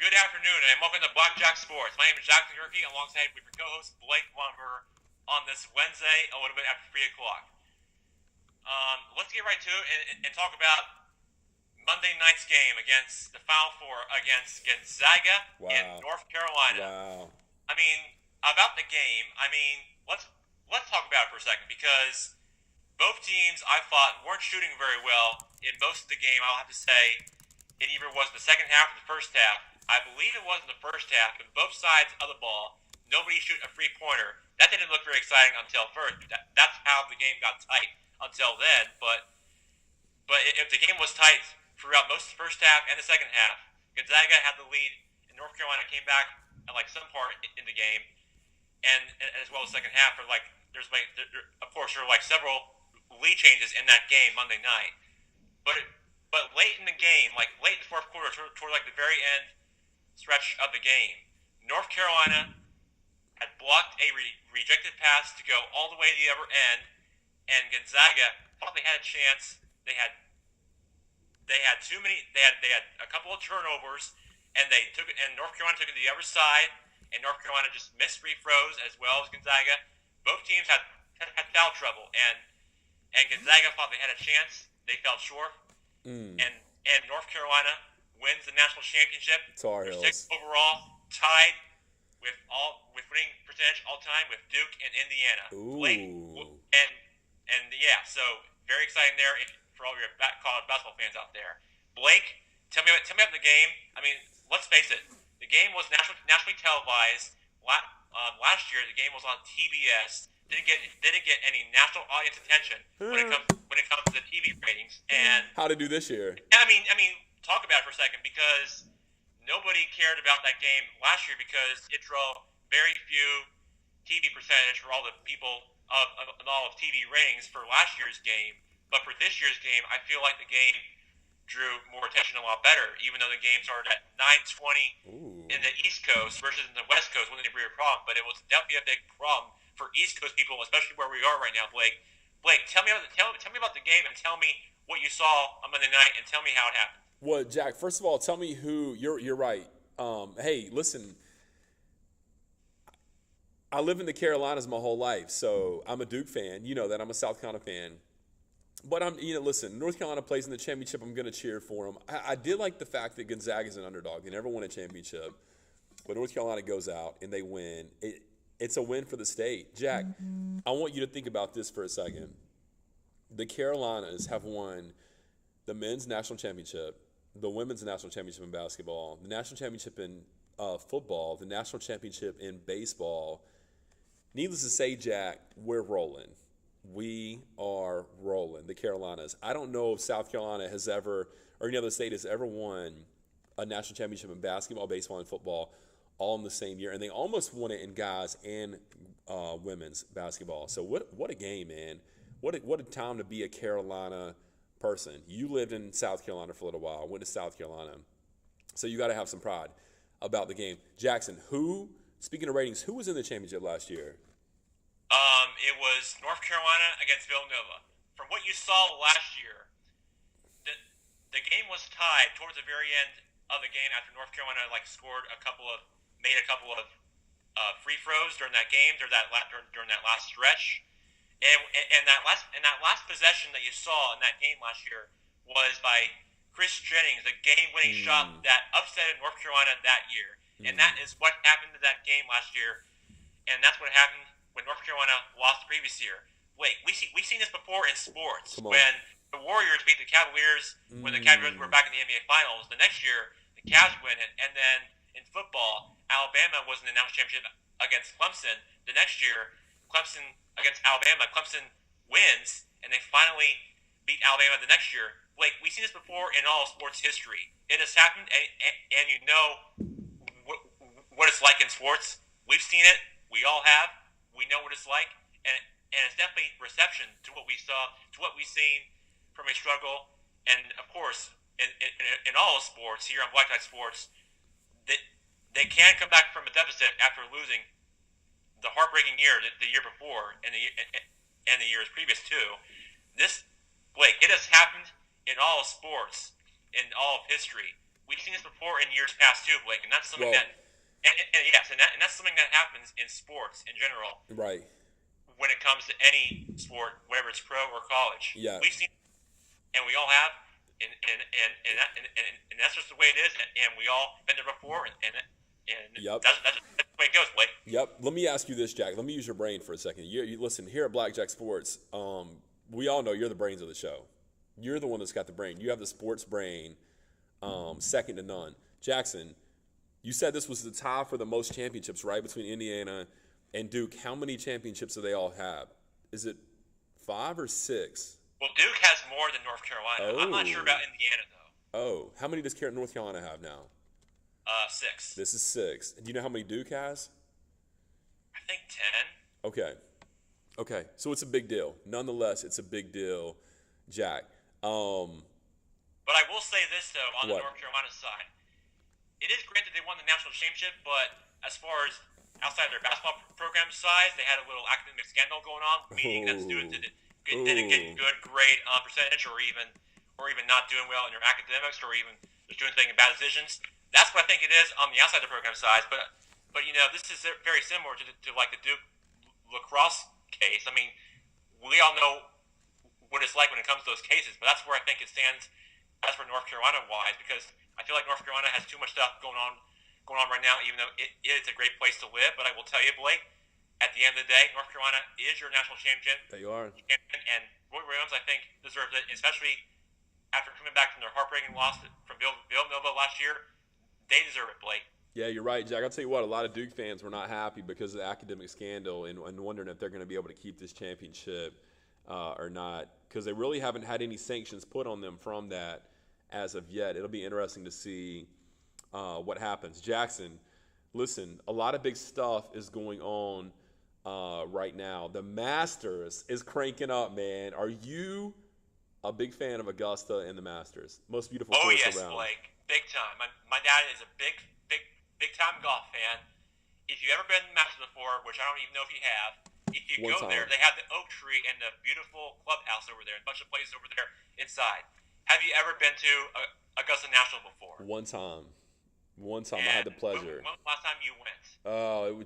Good afternoon, and welcome to BlackJack Sports. My name is Jackson Gerke, alongside with your co-host Blake Lumber on this Wednesday, a little bit after 3 o'clock. Let's get right to it and talk about Monday night's game against the Final Four against Gonzaga in Wow. North Carolina. Wow. I mean, about the game. Let's talk about it for a second because both teams I thought weren't shooting very well in most of the game. I'll have to say it either was the second half or the first half. I believe it was in the first half, but both sides of the ball, nobody shoot a three-pointer. That didn't look very exciting until first. That's how the game got tight until then. But if the game was tight throughout most of the first half and the second half, Gonzaga had the lead, and North Carolina came back at like some part in the game, and as well as the second half. Of course there were like several lead changes in that game Monday night, but late in the game, like late in the fourth quarter, toward like the very end stretch of the game, North Carolina had blocked a rejected pass to go all the way to the other end, and Gonzaga thought they had a chance. They had too many. They had a couple of turnovers, and they took it. And North Carolina took it to the other side, and North Carolina just missed free throws as well as Gonzaga. Both teams had foul trouble, and Gonzaga thought they had a chance. They fell short, Mm. and North Carolina wins the national championship. Tar They're Heels. sixth overall, tied with winning percentage all time with Duke and Indiana. Blake, Ooh. and yeah, so very exciting there for all your college basketball fans out there. Blake, tell me about the game. I mean, let's face it, the game was nationally televised. Last year, the game was on TBS. Didn't get any national audience attention when it comes to the TV ratings. And How to do this year? I mean, talk about it for a second because nobody cared about that game last year because it drew very few TV percentage for all the people of all of TV ratings for last year's game. But for this year's game, I feel like the game drew more attention a lot better, even though the game started at 9:20 Ooh. in the East Coast versus in the West Coast. Wasn't a real problem, but it was definitely a big problem for East Coast people, especially where we are right now. Blake, tell me about the game and tell me what you saw on Monday night and tell me how it happened. Well, Jack. First of all, tell me who you're right. Hey, listen. I live in the Carolinas my whole life, so I'm a Duke fan. You know that I'm a South Carolina fan. But listen. North Carolina plays in the championship. I'm going to cheer for them. I did like the fact that Gonzaga is an underdog. They never won a championship, but North Carolina goes out and they win. It's a win for the state. Jack, I want you to think about this for a second. The Carolinas have won the men's national championship, the women's national championship in basketball, the national championship in football, the national championship in baseball. Needless to say, Jack, we're rolling. We are rolling. The Carolinas. I don't know if South Carolina has ever, or any other state has ever won a national championship in basketball, baseball, and football all in the same year, and they almost won it in guys and women's basketball. So what a game, man! What a time to be a Carolina person. You lived in South Carolina for a little while, went to South Carolina, so you got to have some pride about the game. Jackson, speaking of ratings, who was in the championship last year? It was North Carolina against Villanova. From what you saw last year, the game was tied towards the very end of the game after North Carolina made a couple of free throws during that game during that last stretch, and that last possession that you saw in that game last year was by Chris Jennings, the game-winning shot that upset North Carolina that year, and that is what happened to that game last year, and that's what happened when North Carolina lost the previous year. Wait, we've seen this before in sports when the Warriors beat the Cavaliers when the Cavaliers were back in the NBA Finals. The next year, the Cavs win it, and then in football, Alabama was in the national championship against Clemson. The next year, Clemson against Alabama, Clemson wins, and they finally beat Alabama the next year. Blake, we've seen this before in all of sports history. It has happened, and you know what it's like in sports. We've seen it. We all have. We know what it's like, and it's definitely reception to what we saw, to what we've seen from a struggle. And of course, in all of sports here on BlackJack Sports, they can come back from a deficit after losing the heartbreaking year the year before and the years previous too. This Blake, it has happened in all of sports, in all of history. we've seen this before in years past too, Blake, and that's something Well, and that's something that happens in sports in general right. when it comes to any sport, whether it's pro or college. Yeah. We've seen, and we all have, and that's just the way it is, and we all been there before, and Yep. that's the way it goes, Blake. Yep. Let me ask you this, Jack. Let me use your brain for a second. You listen here at BlackJack Sports. We all know you're the brains of the show. You're the one that's got the brain. You have the sports brain, second to none. Jackson, you said this was the tie for the most championships, right, between Indiana and Duke. How many championships do they all have? Is it 5 or 6? Well, Duke has more than North Carolina. I'm not sure about Indiana though. Oh, how many does North Carolina have now? 6. This is 6. Do you know how many Duke has? I think 10. Okay. So it's a big deal. Nonetheless, it's a big deal, Jack. But I will say this though, on the What? North Carolina side, it is great that they won the national championship. But as far as outside of their basketball program size, they had a little academic scandal going on, meaning that students didn't get good grade percentage, or even not doing well in their academics, or even just doing things bad decisions. That's what I think it is on the outside of the program size. But this is very similar to like the Duke lacrosse case. I mean, we all know what it's like when it comes to those cases, but that's where I think it stands as for North Carolina wise, because I feel like North Carolina has too much stuff going on right now, even though it is a great place to live. But I will tell you, Blake, at the end of the day, North Carolina is your national champion. They are. And Roy Williams, I think, deserves it, especially after coming back from their heartbreaking loss from Villanova last year. They deserve it, Blake. Yeah, you're right, Jack. I'll tell you what, a lot of Duke fans were not happy because of the academic scandal and wondering if they're going to be able to keep this championship or not, because they really haven't had any sanctions put on them from that as of yet. It'll be interesting to see what happens. Jackson, listen, a lot of big stuff is going on right now. The Masters is cranking up, man. Are you a big fan of Augusta and the Masters? Most beautiful course yes, around. Blake, big time. My dad is a big time golf fan. If you've ever been to the Masters before, which I don't even know if you have, if you One go time. there, they have the oak tree and the beautiful clubhouse over there, and a bunch of places over there inside. Have you ever been to Augusta National before? One time I had the pleasure. When was the last time you went?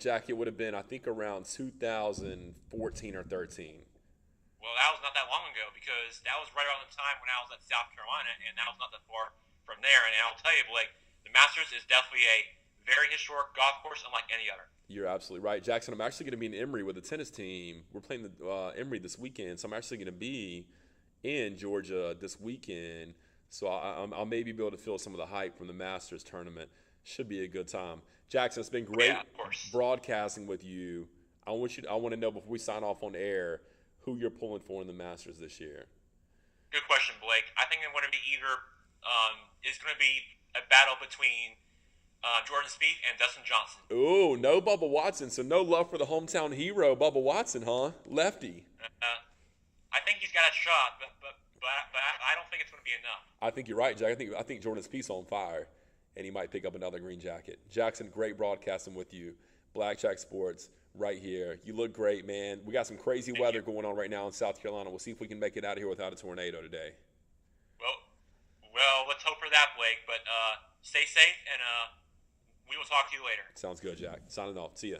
Jack, it would have been, I think, around 2014 or 13. Well, that was not that long ago, because that was right around the time when I was at South Carolina, and that was not that far from there. And I'll tell you, Blake, the Masters is definitely a very historic golf course, unlike any other. You're absolutely right, Jackson. I'm actually going to be in Emory with the tennis team. We're playing the Emory this weekend, so I'm actually going to be in Georgia this weekend. So I'll maybe be able to feel some of the hype from the Masters tournament. Should be a good time. Jackson, it's been great broadcasting with you. I want to know before we sign off on air who you're pulling for in the Masters this year. Good question, Blake. I think I'm going to be it's going to be a battle between Jordan Spieth and Dustin Johnson. Ooh, no Bubba Watson, so no love for the hometown hero, Bubba Watson, huh? Lefty. I think he's got a shot, but I don't think it's going to be enough. I think you're right, Jack. I think Jordan Spieth's on fire, and he might pick up another green jacket. Jackson, great broadcasting with you. BlackJack Sports right here. You look great, man. We got some crazy weather going on right now in South Carolina. We'll see if we can make it out of here without a tornado today. Well, let's hope for that, Blake. But stay safe, and we will talk to you later. Sounds good, Jack. Signing off. See ya.